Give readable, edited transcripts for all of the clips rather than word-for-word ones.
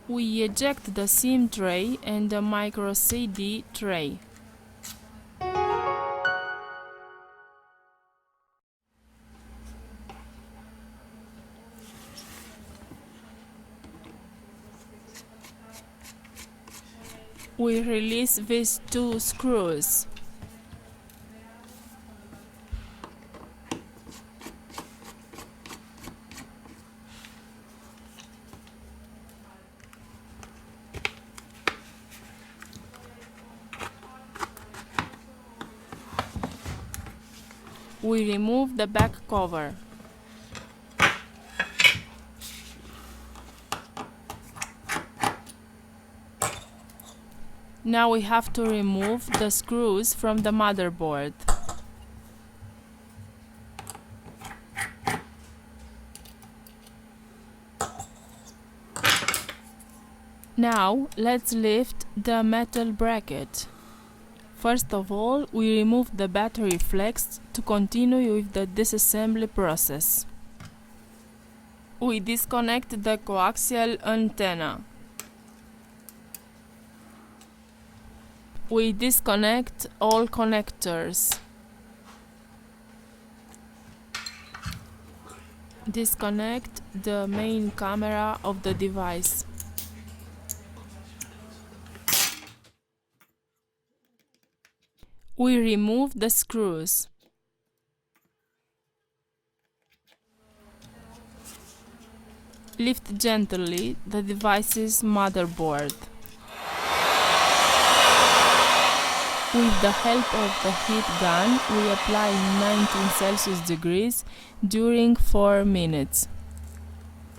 We eject the SIM tray and the micro CD tray. We release these two screws. We remove the back cover. Now we have to remove the screws from the motherboard. Now let's lift the metal bracket. First of all, we remove the battery flex to continue with the disassembly process. We disconnect the coaxial antenna. We disconnect all connectors. Disconnect the main camera of the device. We remove the screws. Lift gently the device's motherboard. With the help of the heat gun, we apply 19 Celsius degrees during 4 minutes.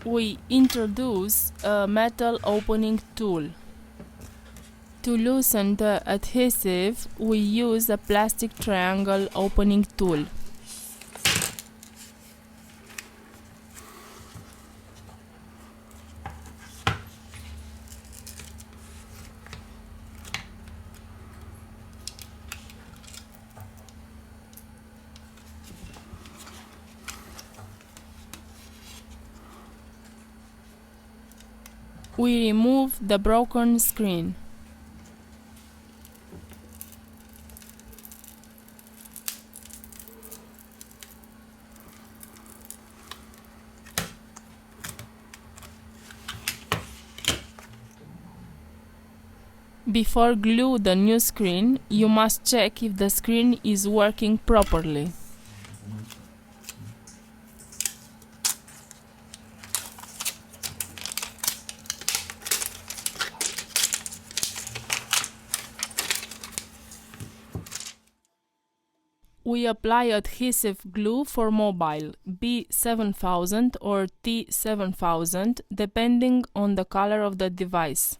We introduce a metal opening tool. To loosen the adhesive, we use a plastic triangle opening tool. We remove the broken screen. Before glue the new screen, you must check if the screen is working properly. We apply adhesive glue for mobile, B7000 or T7000, depending on the color of the device.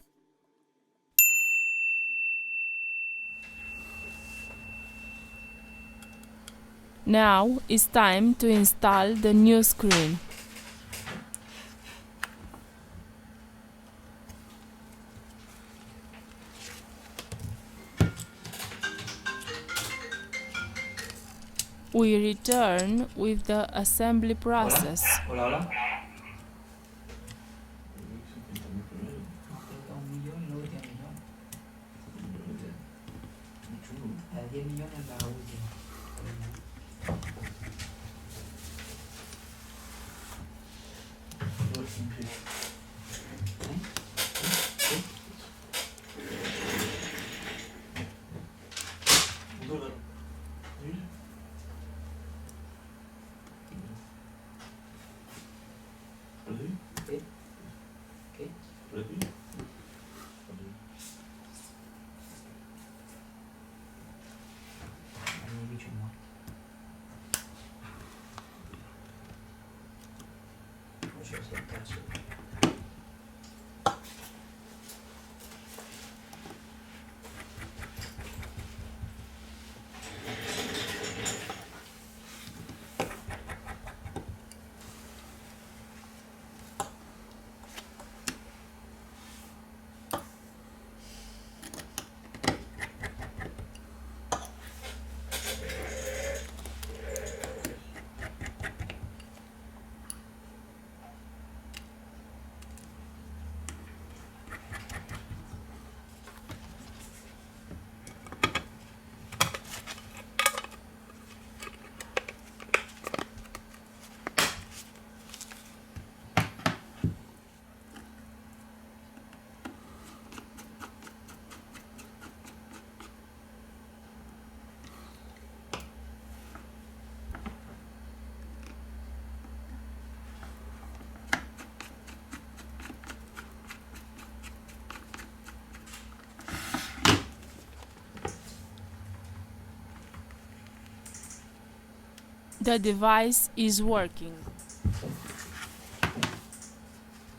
Now it's time to install the new screen. We return with the assembly process. Hola, hola. The device is working.